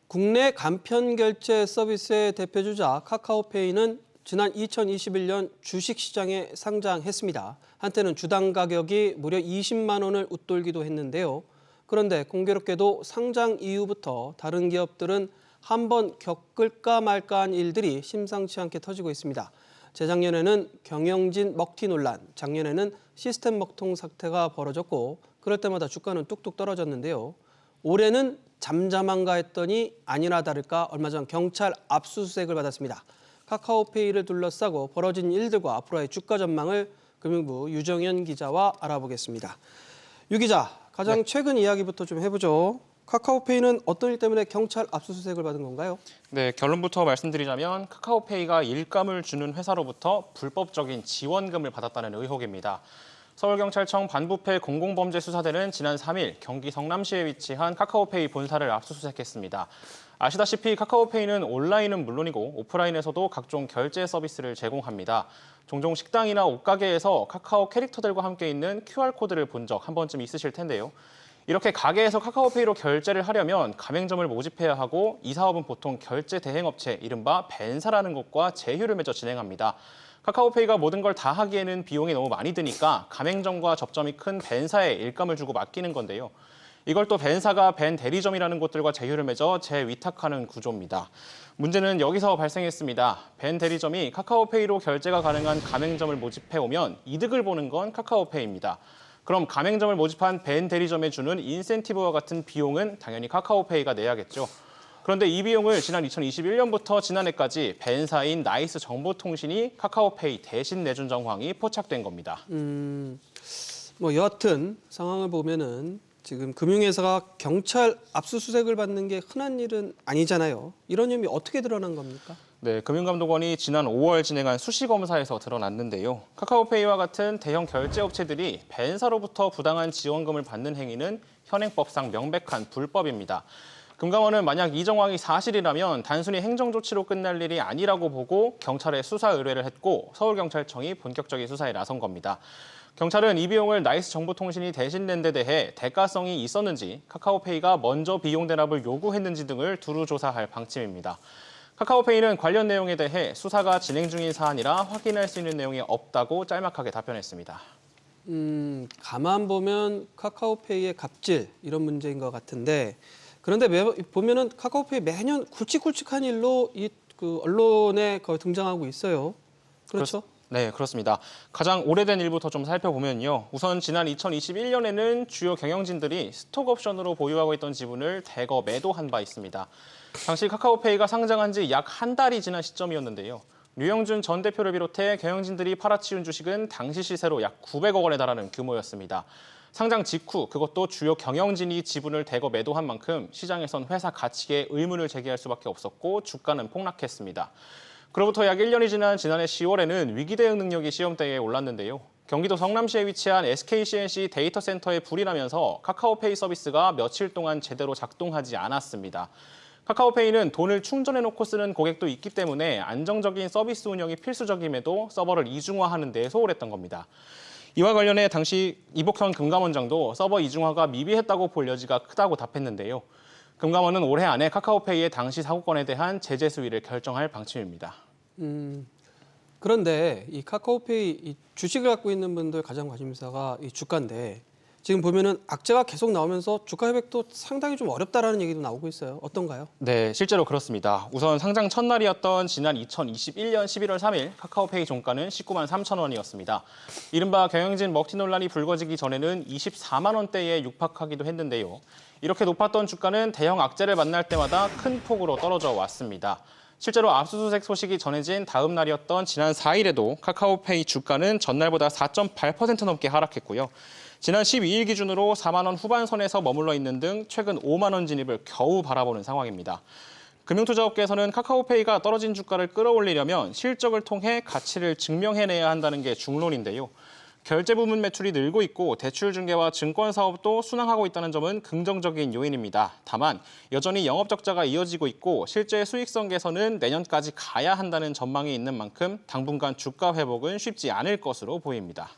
국내 간편 결제 서비스의 대표주자 카카오페이는 지난 2021년 주식시장에 상장했습니다. 한때는 주당 가격이 무려 20만 원을 웃돌기도 했는데요. 그런데 공교롭게도 상장 이후부터 다른 기업들은 한번 겪을까 말까한 일들이 심상치 않게 터지고 있습니다. 재작년에는 경영진 먹튀 논란, 작년에는 시스템 먹통 사태가 벌어졌고 그럴 때마다 주가는 뚝뚝 떨어졌는데요. 올해는 잠잠한가 했더니 아니나 다를까 얼마 전 경찰 압수수색을 받았습니다. 카카오페이를 둘러싸고 벌어진 일들과 앞으로의 주가 전망을 금융부 유정현 기자와 알아보겠습니다. 유 기자, 가장 최근 이야기부터 좀 해보죠. 카카오페이는 어떤 일 때문에 경찰 압수수색을 받은 건가요? 네, 결론부터 말씀드리자면 카카오페이가 일감을 주는 회사로부터 불법적인 지원금을 받았다는 의혹입니다. 서울경찰청 반부패 공공범죄수사대는 지난 3일 경기 성남시에 위치한 카카오페이 본사를 압수수색했습니다. 아시다시피 카카오페이는 온라인은 물론이고 오프라인에서도 각종 결제 서비스를 제공합니다. 종종 식당이나 옷가게에서 카카오 캐릭터들과 함께 있는 QR코드를 본 적 한 번쯤 있으실 텐데요. 이렇게 가게에서 카카오페이로 결제를 하려면 가맹점을 모집해야 하고 이 사업은 보통 결제 대행업체, 이른바 벤사라는 곳과 제휴를 맺어 진행합니다. 카카오페이가 모든 걸 다 하기에는 비용이 너무 많이 드니까 가맹점과 접점이 큰 벤사에 일감을 주고 맡기는 건데요. 이걸 또 벤사가 벤 대리점이라는 곳들과 제휴를 맺어 재위탁하는 구조입니다. 문제는 여기서 발생했습니다. 벤 대리점이 카카오페이로 결제가 가능한 가맹점을 모집해오면 이득을 보는 건 카카오페이입니다. 그럼 가맹점을 모집한 벤 대리점에 주는 인센티브와 같은 비용은 당연히 카카오페이가 내야겠죠. 그런데 이 비용을 지난 2021년부터 지난해까지 벤사인 나이스 정보통신이 카카오페이 대신 내준 정황이 포착된 겁니다. 여하튼 상황을 보면은 지금 금융회사가 경찰 압수수색을 받는 게 흔한 일은 아니잖아요. 이런 혐의 어떻게 드러난 겁니까? 네, 금융감독원이 지난 5월 진행한 수시검사에서 드러났는데요. 카카오페이와 같은 대형 결제업체들이 벤사로부터 부당한 지원금을 받는 행위는 현행법상 명백한 불법입니다. 금감원은 만약 이 정황이 사실이라면 단순히 행정조치로 끝날 일이 아니라고 보고 경찰에 수사 의뢰를 했고 서울경찰청이 본격적인 수사에 나선 겁니다. 경찰은 이 비용을 나이스 정보통신이 대신 낸 데 대해 대가성이 있었는지, 카카오페이가 먼저 비용 대납을 요구했는지 등을 두루 조사할 방침입니다. 카카오페이는 관련 내용에 대해 수사가 진행 중인 사안이라 확인할 수 있는 내용이 없다고 짤막하게 답변했습니다. 가만 보면 카카오페이의 갑질 이런 문제인 것 같은데 그런데 보면은 카카오페이 매년 굵직굵직한 일로 언론에 거의 등장하고 있어요. 그렇죠? 네, 그렇습니다. 가장 오래된 일부터 좀 살펴보면요. 우선 지난 2021년에는 주요 경영진들이 스톡옵션으로 보유하고 있던 지분을 대거 매도한 바 있습니다. 당시 카카오페이가 상장한 지 약 한 달이 지난 시점이었는데요. 류영준 전 대표를 비롯해 경영진들이 팔아치운 주식은 당시 시세로 약 900억 원에 달하는 규모였습니다. 상장 직후 그것도 주요 경영진이 지분을 대거 매도한 만큼 시장에선 회사 가치에 의문을 제기할 수밖에 없었고 주가는 폭락했습니다. 그로부터 약 1년이 지난 지난해 10월에는 위기 대응 능력이 시험대에 올랐는데요. 경기도 성남시에 위치한 SKCNC 데이터 센터에 불이 나면서 카카오페이 서비스가 며칠 동안 제대로 작동하지 않았습니다. 카카오페이는 돈을 충전해놓고 쓰는 고객도 있기 때문에 안정적인 서비스 운영이 필수적임에도 서버를 이중화하는 데 소홀했던 겁니다. 이와 관련해 당시 이복현 금감원장도 서버 이중화가 미비했다고 볼 여지가 크다고 답했는데요. 금감원은 올해 안에 카카오페이의 당시 사고건에 대한 제재 수위를 결정할 방침입니다. 그런데 이 카카오페이 이 주식을 갖고 있는 분들 가장 관심사가 이 주가인데 지금 보면은 악재가 계속 나오면서 주가 협약도 상당히 좀 어렵다라는 얘기도 나오고 있어요. 어떤가요? 네, 실제로 그렇습니다. 우선 상장 첫날이었던 지난 2021년 11월 3일 카카오페이 종가는 19만 3천 원이었습니다. 이른바 경영진 먹튀 논란이 불거지기 전에는 24만 원대에 육박하기도 했는데요. 이렇게 높았던 주가는 대형 악재를 만날 때마다 큰 폭으로 떨어져 왔습니다. 실제로 압수수색 소식이 전해진 다음 날이었던 지난 4일에도 카카오페이 주가는 전날보다 4.8% 넘게 하락했고요. 지난 12일 기준으로 4만 원 후반선에서 머물러 있는 등 최근 5만 원 진입을 겨우 바라보는 상황입니다. 금융투자업계에서는 카카오페이가 떨어진 주가를 끌어올리려면 실적을 통해 가치를 증명해내야 한다는 게 중론인데요. 결제 부문 매출이 늘고 있고 대출 중개와 증권 사업도 순항하고 있다는 점은 긍정적인 요인입니다. 다만 여전히 영업 적자가 이어지고 있고 실제 수익성 개선은 내년까지 가야 한다는 전망이 있는 만큼 당분간 주가 회복은 쉽지 않을 것으로 보입니다.